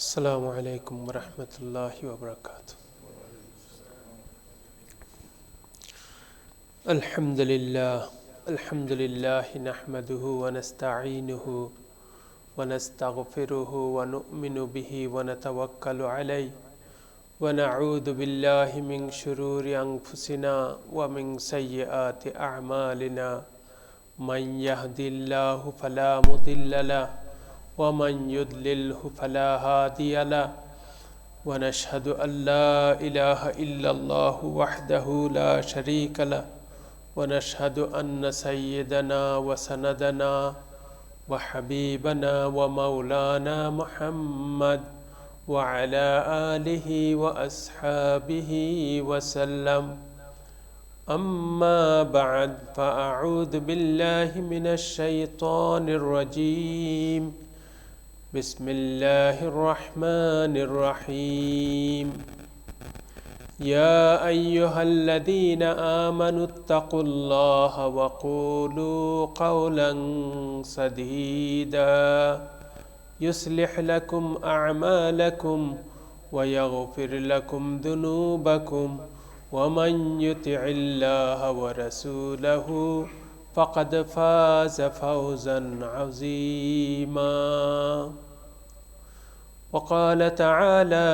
السلام علیکم ورحمۃ اللہ وبرکاتہ۔ الحمد للہ نحمده ونستعینه ونستغفره ونؤمن به ونتوکل علیہ ونعوذ باللہ من شرور انفسنا ومن سیئات اعمالنا من يهد اللہ فلا مضل له ومن يضلله فلا هادي له ونشهد أن لا إله إلا الله وحده لا شريك له ونشهد أن سيدنا وسندنا وحبيبنا ومولانا محمد وعلى آله وأصحابه وسلم أما بعد فأعوذ بالله من الشيطان الرجيم بسم اللہ الرحمن الرحیم یا ایہا الذین آمنوا اتقوا اللہ وقولوا قولا سدیدا یصلح لکم اعمالکم ویغفر لکم ذنوبکم ومن یطع اللہ ورسولہ فقد فاز فوزا عظیما۔ وقال تعالى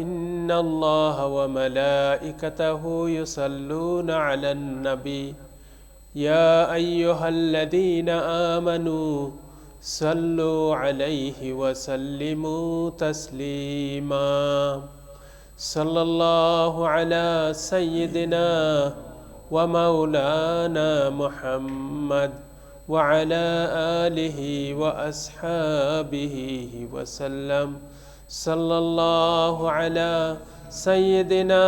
إن الله وملائكته يصلون على النبي يا أيها الذين آمنوا صلوا عليه وسلموا تسليما صلى الله على سيدنا ومولانا محمد وعلى آله وأصحابه وسلم صلى الله على سيدنا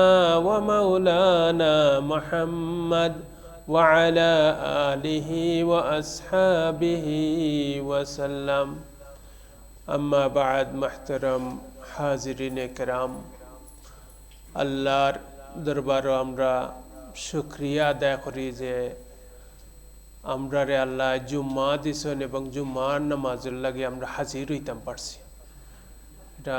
ومولانا محمد وعلى آله وأصحابه وسلم اما بعد۔ محترم حاضرین کرام، আল্লাহর দরবারে আমরা শুকরিয়া আদায় করি যে আমরারে আল্লাহ জুম্মা দিছেন এবং জুম্মার নামাজের লাগে আমরা হাজির হইতাম পারছি। এটা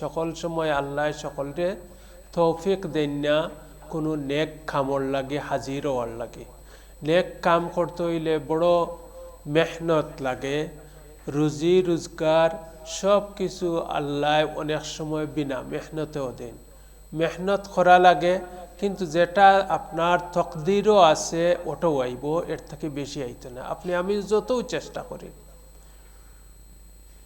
সকল সময় আল্লাহ সকলকে তৌফিক দেন না কোনো নেক কামর লাগে হাজির হওয়ার লাগে। নেক কাম করতে হইলে বড় মেহনত লাগে, রুজি রোজগার সব কিছু আল্লাহ অনেক সময় বিনা মেহনতেও দেন। মেহনত করা লাগে, কিন্তু যেটা আপনার তকদিরও আছে ওটাও আইব, এর থেকে বেশি আইতো না। আপনি আমি যতও চেষ্টা করি,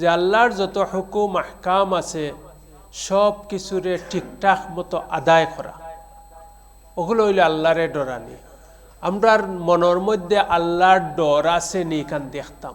যে আল্লাহর যত হুকুম আহকাম আছে সব কিছুরে ঠিকঠাক মতো আদায় করা, ওগুলো হইল আল্লাহরে ডরানি। আমরার মনের মধ্যে আল্লাহর ডর আছে নি কান দেখতাম।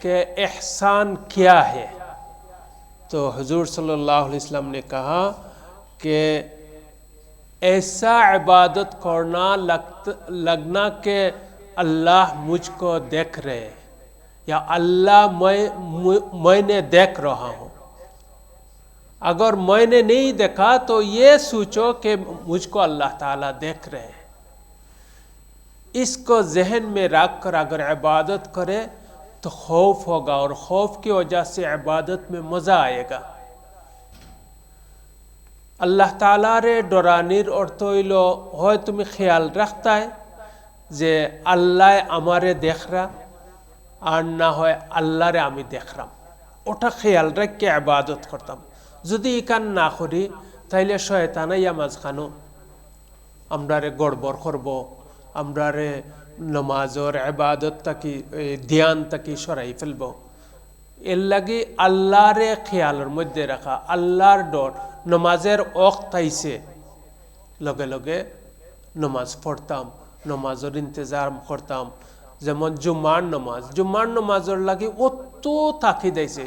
کہ احسان کیا ہے، تو حضور صلی اللہ علیہ وسلم نے کہا کہ ایسا عبادت کرنا لگنا کہ اللہ مجھ کو دیکھ رہے ہیں، یا اللہ میں نے دیکھ رہا ہوں۔ اگر میں نے نہیں دیکھا تو یہ سوچو کہ مجھ کو اللہ تعالیٰ دیکھ رہے ہیں۔ اس کو ذہن میں رکھ کر اگر عبادت کرے تو خوف ہوگا، اور خوف کی وجہ سے عبادت میں مزہ آئے گا۔ اللہ تعالیٰ رے ڈرانیر اور تویلو ہوئے تمہیں خیال رکھتا ہے যে আল্লাহ আমারে দেখরা আর না হয় আল্লাহরে আমি দেখলাম, ওটা খেয়াল রেখে ইবাদত করতাম। যদি ইকান না করি তাইলে শয়তান ইয়া মাঝখানো আমরারে গড়বড় করব, আমরারে নমাজের ইবাদত তাকি ধ্যান তাকি সরাই ফেলব। এর লাগি আল্লাহরে খেয়ালের মধ্যে রাখা, আল্লাহর ডর। নমাজের ওয়াক্ত আইছে লগে লগে নমাজ পড়তাম, নমাজের ইন্তজাম করতাম। যেমন জুমার নমাজের লাগি অত তাকিদ আইছে,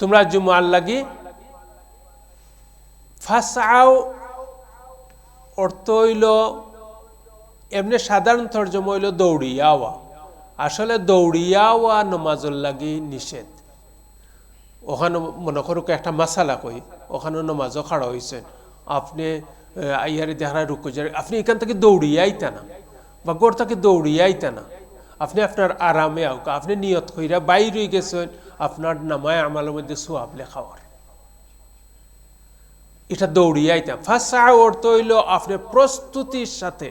তোমরা জুমার লাগি ফাসাও অর্থ হইল এমনি সাধারণ তর্জমা হইল দৌড়িয়াওয়া। আসলে দৌড়িয়াওয়া নমাজের লাগি নিষেধ। ওখানে মনে করুক একটা মাসালা কই, ওখানে নমাজও খাড়া হয়েছেন, আপনি আইয়ারি দেখারা রুকু যারা আপনি এখান থেকে দৌড়িয়ে আইতা না বা গোড় থেকে দৌড়িয়ে আইতা না, আপনি আপনার আরামে আউকা, আপনি নিয়ত কইরা বাইরে গেছেন আপনার নামায় আমালের মধ্যে সোয়াব লেখা হওয়ার, এটা দৌড়িয়ে আইতাম। ফাঁসা অর্থ হইল আপনি প্রস্তুতির সাথে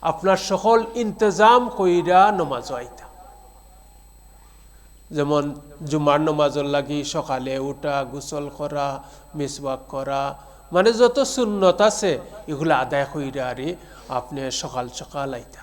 আপনার সকল ইন্তজাম কইরা নমাজ আইতা। যেমন জুমার নমাজের লাগি সকালে উঠা, গোসল করা, মিসওয়াক করা, মানে যত সুন্নত আছে এগুলো আদায় কইরা আরে আপনি সকাল সকাল আইতা।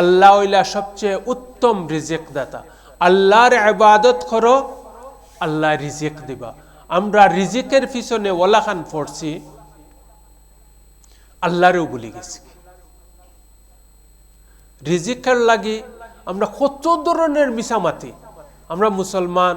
আল্লাহ হইলা সবচেয়ে উত্তম রিজিক দাতা। আল্লাহর ইবাদত করো, আল্লাহ রিজিক দিবা। আমরা রিজিকের পিছনে ওলাখান পড়ছি, আল্লাহরেও ভুলে গেছি। রিজিকের লাগি আমরা কত ধরনের মিছামাতি। আমরা মুসলমান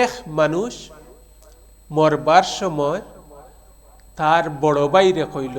এক মানুষ মরবার সময় তার বড় ভাইরে কইল,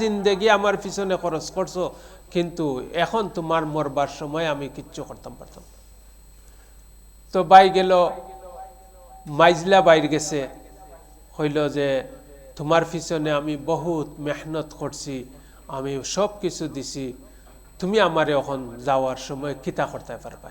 জিন্দেগি আমার পিছনে খরচ করছো, কিন্তু এখন তোমার মরবার সময় আমি কিচ্ছু করতাম পারতাম। তো ভাই গেল, মাইজলা বাইর গেছে, কইল যে তোমার পিছনে আমি বহুত মেহনত করছি, আমি সব কিছু দিছি, তুমি আমারে এখন যাওয়ার সময় কিতা করতে পারবা।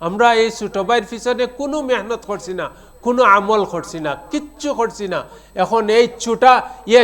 আমরা এই ছোট ভাইয়ের পিছনে কোনো মেহনত করছি না, কোনো আমল করছি না, কিচ্ছু করছি না, এখন এই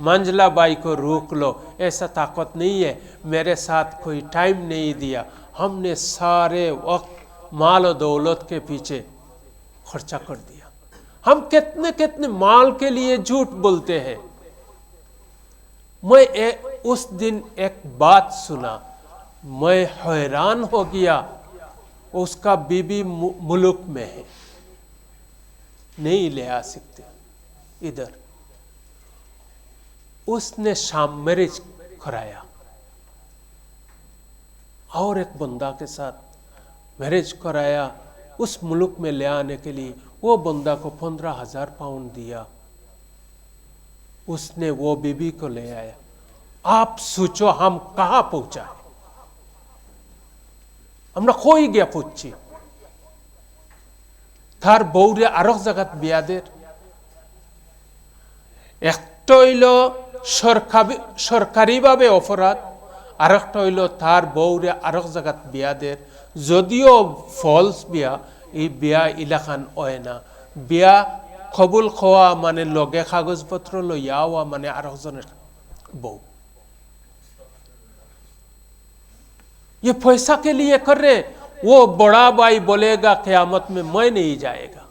منجلا بائی کو روک لو، ایسا طاقت نہیں ہے، میرے ساتھ کوئی ٹائم نہیں دیا، ہم نے سارے وقت مال و دولت کے پیچھے خرچہ کر دیا۔ ہم کتنے کتنے مال کے لیے جھوٹ بولتے ہیں۔ میں اس دن ایک بات سنا، میں حیران ہو گیا، اس کا بیوی ملک میں ہے، نہیں لے آ سکتے ادھر، اس نے شام میرج کرایا اور ایک بندہ کے ساتھ میرج کرایا، اس ملک میں لے آنے کے لیے وہ بندہ کو 15,000 پاؤنڈ دیا، اس نے وہ بیوی کو لے آیا۔ آپ سوچو ہم کہاں پہنچا ہے، ہمنا کوئی گیا پوچھی تھار بورے আরেক জায়গাত বিয়াদের একটা হইল সরকারিভাবে অপরাধ, আরেকটা হইল তার বউরে আরেক জায়গাত বিয়াদের, যদিও ফলস বিয়া, এই বিয়া ইলাখান হয় না, বিয়া কবুল খাওয়া মানে লগে কাগজপত্র লইয়া হওয়া মানে আরেকজনের বউ। یہ پیسہ کے لیے کر رہے، وہ بڑا بھائی بولے گا قیامت میں میں نہیں جائے گا۔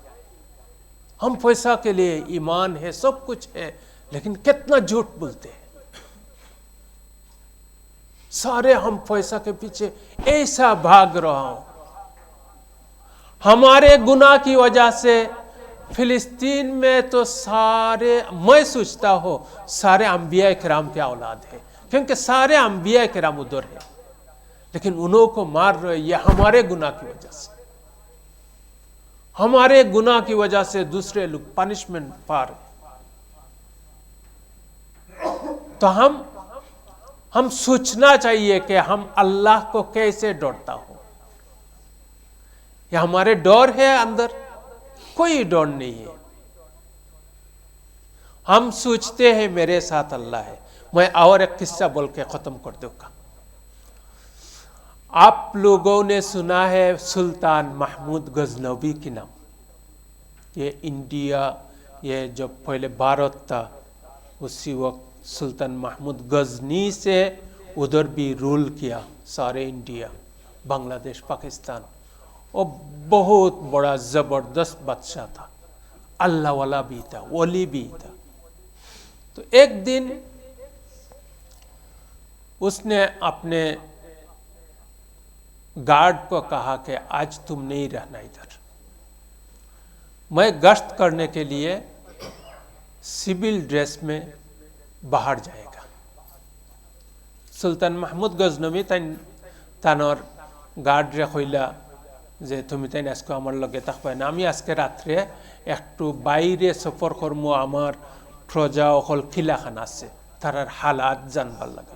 ہم پیسہ کے لیے، ایمان ہے، سب کچھ ہے، لیکن کتنا جھوٹ بولتے ہیں۔ سارے ہم پیسہ کے پیچھے ایسا بھاگ رہا ہوں۔ ہمارے گناہ کی وجہ سے فلسطین میں تو سارے، میں سوچتا ہوں سارے انبیاء کرام کے اولاد ہیں، کیونکہ سارے انبیاء کرام ادھر ہیں، لیکن انہوں کو مار رہے، یہ ہمارے گناہ کی وجہ سے، ہمارے گناہ کی وجہ سے دوسرے لوگ پنشمنٹ پا رہے۔ تو ہم سوچنا چاہیے کہ ہم اللہ کو کیسے ڈرتا ہوں۔ یہ ہمارے ڈر ہے اندر، کوئی ڈر نہیں ہے۔ ہم سوچتے ہیں میرے ساتھ اللہ ہے۔ میں اور ایک قصہ بول کے ختم کر دوں گا۔ آپ لوگوں نے سنا ہے سلطان محمود غزنوی کی نام، یہ انڈیا، یہ جو پہلے بھارت تھا اسی وقت سلطان محمود غزنی سے ادھر بھی رول کیا، سارے انڈیا، بنگلہ دیش، پاکستان، اور بہت بڑا زبردست بادشاہ تھا، اللہ والا بھی تھا، ولی بھی تھا۔ تو ایک دن اس نے اپنے گارڈ کو کہا کہ آج تم نہیں رہنا ادھر، میں گشت کرنے کے لیے سول ڈریس میں باہر جائے گا۔ سلطان محمود غزنوی তানোর গার্ডরে কইলা যে তুমি তাই আজকে আমার লগে থাকবে না, আমি আজকে রাত্রে একটু বাইরে সফর করবো, আমার প্রজা অকল খিলাখান আছে, তার হালাত জানবার লাগে।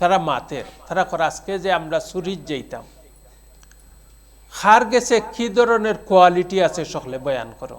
তারা মাতের, তারা আজকে যে আমরা সুরিজ যাইতাম, খার গেছে কি ধরনের কোয়ালিটি আছে সকলে বয়ান করো।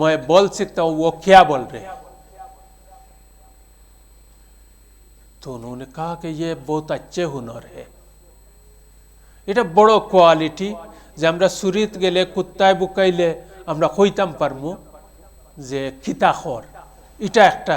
میں بول سکتا ہوں وہ کیا بول رہے ہیں. تو انہوں نے کہا کہ یہ بہت اچھے ہنر ہے, এটা বড় কোয়ালিটি যে আমরা সুরিত গেলে কুত্তায় বুকাইলে আমরা কইতাম পারমু যে খিতাখর, এটা একটা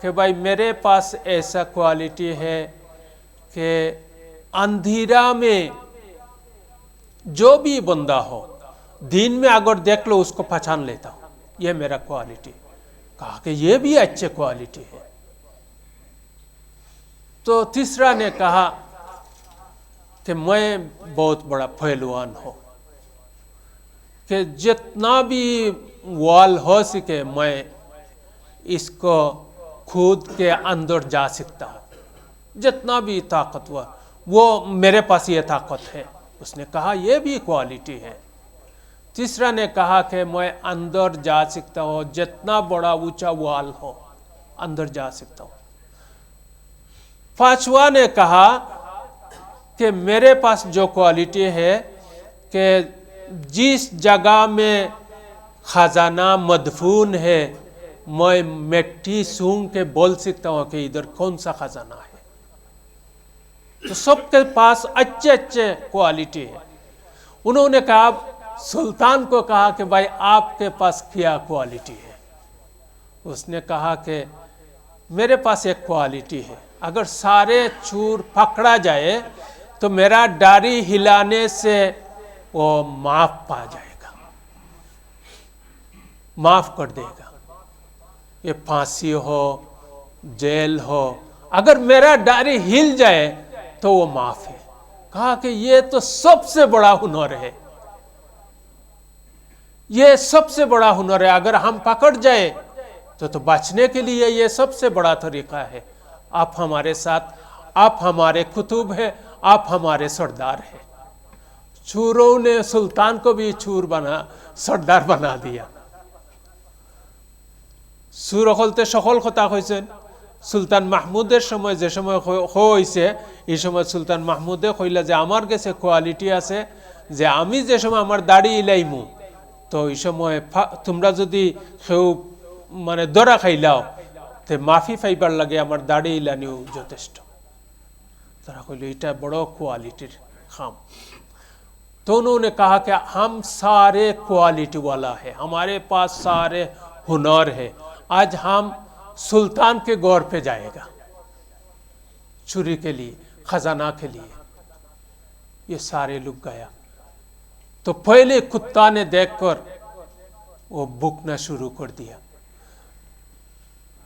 کہ بھائی میرے پاس ایسا کوالٹی ہے کہ اندھیرا میں جو بھی بندہ ہو دین میں اگر دیکھ لو اس کو پہچان لیتا ہوں, یہ میرا کوالٹی. کہا کہ یہ بھی اچھے کوالٹی ہے. تو تیسرا نے کہا کہ میں بہت بڑا پہلوان ہوں, کہ جتنا بھی وال ہو سکے میں اس کو خود کے اندر جا سکتا ہوں, جتنا بھی طاقتور وہ میرے پاس یہ طاقت ہے. اس نے کہا یہ بھی کوالٹی ہے. تیسرا نے کہا کہ میں اندر جا سکتا ہوں, جتنا بڑا اونچا وال ہو اندر جا سکتا ہوں. پانچواں نے کہا کہ میرے پاس جو کوالٹی ہے کہ جس جگہ میں خزانہ مدفون ہے میں مٹی سونگ کے بول سکتا ہوں کہ ادھر کون سا خزانہ ہے. تو سب کے پاس اچھے اچھے کوالٹی ہے. انہوں نے کہا, سلطان کو کہا کہ بھائی آپ کے پاس کیا کوالٹی ہے. اس نے کہا کہ میرے پاس ایک کوالٹی ہے, اگر سارے چور پکڑا جائے تو میرا ڈاڑھی ہلانے سے وہ معاف پا جائے گا, معاف کر دے گا. یہ پھانسی ہو جیل ہو, اگر میرا ڈاڑھی ہل جائے تو وہ معاف ہے. کہا کہ یہ تو سب سے بڑا ہنر ہے, یہ سب سے بڑا ہنر ہے. اگر ہم پکڑ جائے تو بچنے کے لیے یہ سب سے بڑا طریقہ ہے. آپ ہمارے ساتھ, آپ ہمارے کتب ہیں, آپ ہمارے سردار ہیں. چوروں نے سلطان کو بھی چور بنا سردار بنا دیا. চুর হলতে সকল কথা হয়েছেন সুলতান মাহমুদের সময়, যে সময় হয়েছে এই সময় সুলতান মাহমুদে কইলা যে আমার কাছে কোয়ালিটি আছে যে আমি যে সময় আমার দাড়ি ইলাইমু তো এই সময় তোমরা যদি কেউ মানে ধরা খাইলাও তে মাফি পাইবার লাগে আমার দাড়ি ইলানিও যথেষ্ট. তারা কইল এটা বড় কোয়ালিটির কাম. تو انہوں نے کہا کہ ہم سارے کوالٹی والا ہے, ہمارے پاس سارے ہنر ہے. آج ہم سلطان کے گور پہ جائے گا چوری کے لیے, خزانہ کے لیے. یہ سارے لوگ گیا تو پہلے کتا نے دیکھ کر وہ بھوکنا شروع کر دیا.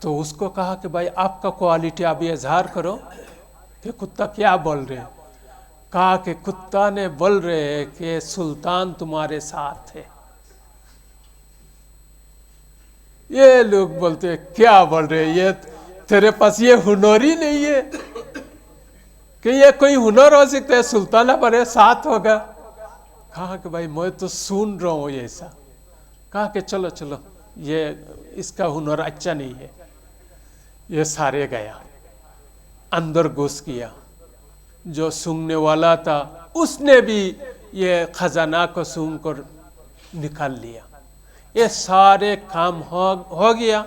تو اس کو کہا کہ بھائی آپ کا کوالٹی ابھی اظہار کرو کہ کتا کیا بول رہے ہیں. کہا کہ کتا نے بول رہے ہیں کہ سلطان تمہارے ساتھ ہے. یہ لوگ بولتے ہیں کیا بول رہے ہیں, یہ تیرے پاس یہ ہنر ہی نہیں ہے کہ یہ کوئی ہنر ہو سکتا ہے سلطان ہمارے ساتھ ہوگا. کہا کہ بھائی میں تو سن رہا ہوں ایسا. کہا کہ چلو چلو یہ اس کا ہنر اچھا نہیں ہے. یہ سارے گیا, اندر گھس گیا. جو سونگنے والا تھا اس نے بھی یہ خزانہ کو سونگ کر نکال لیا. یہ سارے کام ہو گیا.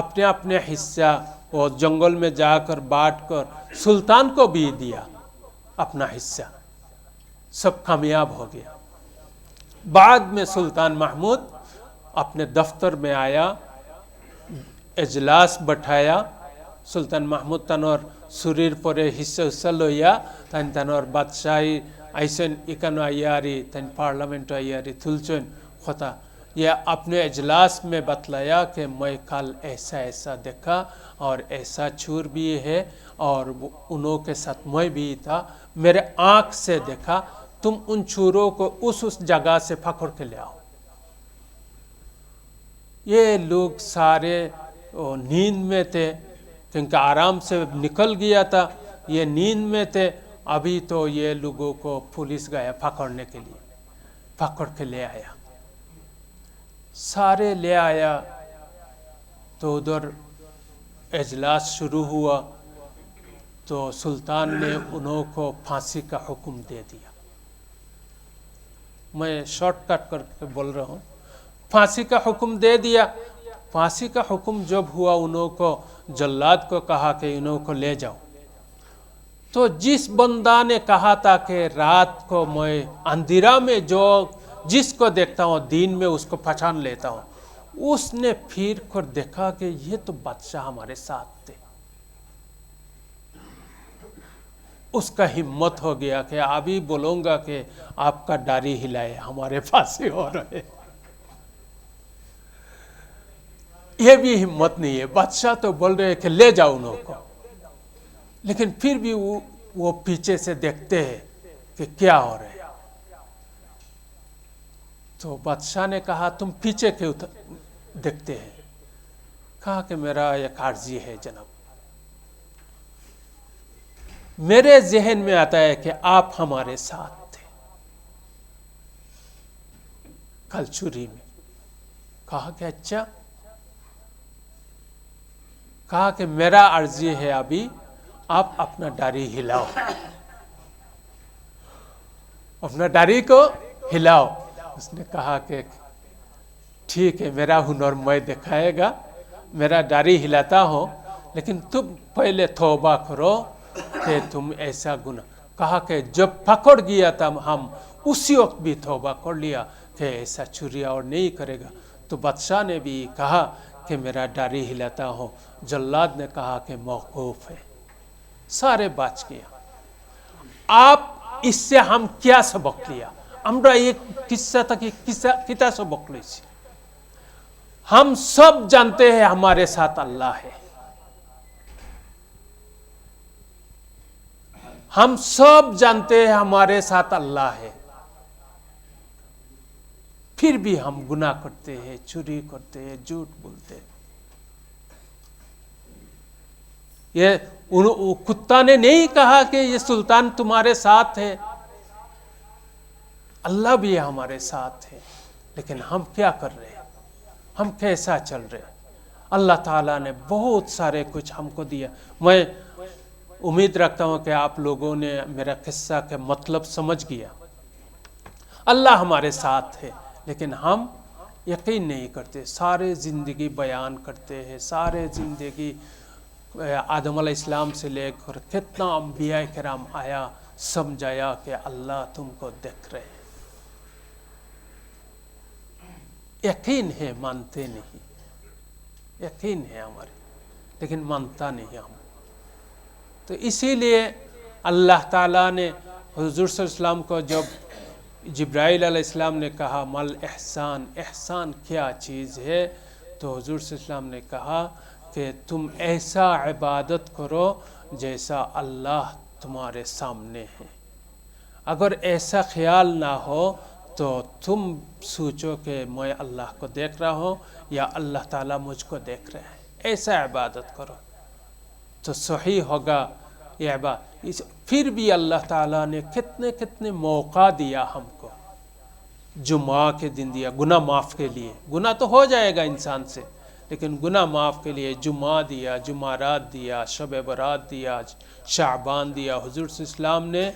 اپنے اپنے حصہ وہ جنگل میں جا کر بانٹ کر سلطان کو بھی دیا اپنا حصہ. سب کامیاب ہو گیا. بعد میں سلطان محمود اپنے دفتر میں آیا, اجلاس بٹھایا. سلطان محمود تنور سریر پر حصہ لویا تن تنور بادشاہی ایسن اکانو ایاری تن پارلیمنٹ ایاری تھلچن خطا. یہ اپنے اجلاس میں بتلایا کہ میں کل ایسا ایسا دیکھا اور ایسا چور بھی ہے اور انہوں کے ساتھ میں بھی تھا, میرے آنکھ سے دیکھا. تم ان چوروں کو اس جگہ سے پکڑ کے لے آؤ. یہ لوگ سارے نیند میں تھے کیونکہ آرام سے نکل گیا تھا, یہ نیند میں تھے. ابھی تو یہ لوگوں کو پولیس گیا پکڑنے کے لیے, پکڑ کے لے آیا. سارے لے آیا تو ادھر اجلاس شروع ہوا تو سلطان نے انہوں کو پھانسی کا حکم دے دیا. میں شارٹ کٹ کر کے بول رہا ہوں. پھانسی کا حکم دے دیا. پھانسی کا حکم جب ہوا انہوں کو جلاد کو کہا کہ انہوں کو لے جاؤ. تو جس بندہ نے کہا تھا کہ رات کو میں اندھیرا میں جس کو دیکھتا ہوں دین میں اس کو پہچان لیتا ہوں, اس نے پھر کر دیکھا کہ یہ تو بادشاہ ہمارے ساتھ تھے. اس کا ہمت ہو گیا کہ ابھی بولوں گا کہ آپ کا داڑھی ہلائے, ہمارے پاس ہی ہو رہے. یہ بھی ہمت نہیں ہے. بادشاہ تو بول رہے کہ لے جاؤ انہوں کو, لیکن پھر بھی وہ پیچھے سے دیکھتے ہیں کہ کیا ہو رہا ہے. تو بادشاہ نے کہا تم پیچھے کیوں دیکھتے ہیں؟ کہا کہ میرا ایک عرضی ہے جناب, میرے ذہن میں آتا ہے کہ آپ ہمارے ساتھ تھے کل چوری میں. کہا کہ اچھا. کہا کہ میرا عرضی ہے ابھی آپ اپنا داڑھی ہلاؤ, اپنا داڑھی کو ہلاؤ. اس نے کہا کہ ٹھیک ہے, میرا ہنر میں دکھائے گا, میرا داڑھی ہلاتا ہوں, لیکن تم پہلے توبہ کرو کہ تم ایسا گناہ. کہا کہ جب پکڑ گیا تھا ہم اسی وقت بھی توبہ کر لیا کہ ایسا چوری اور نہیں کرے گا. تو بادشاہ نے بھی کہا کہ میرا داڑھی ہلاتا ہوں. جلاد نے کہا کہ موقوف ہے. سارے بچ گیا. آپ اس سے ہم کیا سبق لیا؟ আমরা এই কিসসা থেকে কিতা সবক লইছি? ہم سب جانتے ہیں ہمارے ساتھ اللہ ہے. ہم سب جانتے ہیں ہمارے ساتھ اللہ ہے, پھر بھی ہم گناہ کرتے ہیں, چوری کرتے ہیں, جھوٹ بولتے ہیں. یہ کتا نے نہیں کہا کہ یہ سلطان تمہارے ساتھ ہے, اللہ بھی ہمارے ساتھ ہے, لیکن ہم کیا کر رہے ہیں, ہم کیسا چل رہے ہیں؟ اللہ تعالیٰ نے بہت سارے کچھ ہم کو دیا. میں امید رکھتا ہوں کہ آپ لوگوں نے میرا قصہ کا مطلب سمجھ گیا. اللہ ہمارے ساتھ ہے, لیکن ہم یقین نہیں کرتے. سارے زندگی بیان کرتے ہیں, سارے زندگی آدم علیہ السلام سے لے کر کتنا انبیاء کرام آیا, سمجھایا کہ اللہ تم کو دیکھ رہے ہیں. یقین ہے, مانتے نہیں. یقین ہے ہمارے, لیکن مانتا نہیں ہم. تو اسی لیے اللہ تعالیٰ نے حضور صلی اللہ علیہ وسلم کو جب جبرائیل علیہ السلام نے کہا مل احسان, احسان کیا چیز ہے, تو حضور صلی اللہ علیہ وسلم نے کہا کہ تم ایسا عبادت کرو جیسا اللہ تمہارے سامنے ہے. اگر ایسا خیال نہ ہو تو تم سوچو کہ میں اللہ کو دیکھ رہا ہوں یا اللہ تعالیٰ مجھ کو دیکھ رہے ہیں. ایسا عبادت کرو تو صحیح ہوگا یہ عبادت. پھر بھی اللہ تعالیٰ نے کتنے کتنے موقع دیا ہم کو. جمعہ کے دن دیا گناہ معاف کے لیے. گناہ تو ہو جائے گا انسان سے, لیکن گناہ معاف کے لیے جمعہ دیا, جمعرات دیا, شب برات دیا, شعبان دیا. حضور صلی اللہ علیہ وسلم نے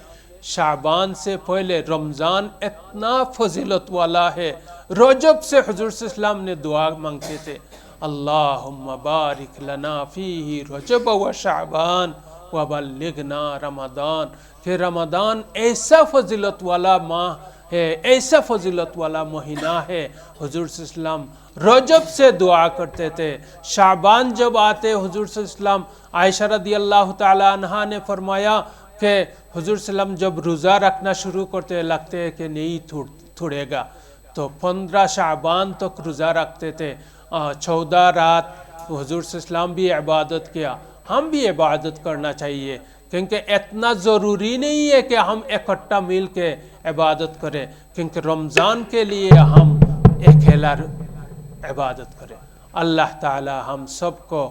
شعبان سے پہلے رمضان اتنا فضیلت والا ہے. رجب سے حضور صلی اللہ علیہ وسلم نے دعا مانگتے تھے, اللہم بارک لنا فیہ رجب و شعبان وبلغنا رمضان, کہ رمضان ایسا فضیلت والا ماہ ہے, ایسا فضیلت والا مہینہ ہے. حضور صلی اللہ علیہ وسلم رجب سے دعا کرتے تھے. شعبان جب آتے حضور صلی اللہ علیہ وسلم, عائشہ رضی اللہ تعالی عنہا نے فرمایا کہ حضور صلی اللہ علیہ وسلم جب روزہ رکھنا شروع کرتے لگتے ہیں کہ نہیں تھوڑے گا, تو 15 شعبان تک روزہ رکھتے تھے. 14 رات حضور صلی اللہ علیہ وسلم بھی عبادت کیا. ہم بھی عبادت کرنا چاہیے, کیونکہ اتنا ضروری نہیں ہے کہ ہم اکٹھا مل کے عبادت کریں, کیونکہ رمضان کے لیے ہم اکیلا عبادت کریں. اللہ تعالی ہم سب کو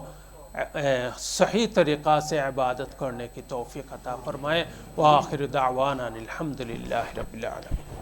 صحیح طریقہ سے عبادت کرنے کی توفیق عطا فرمائے. وآخر دعوانا الحمدللہ رب العالمین.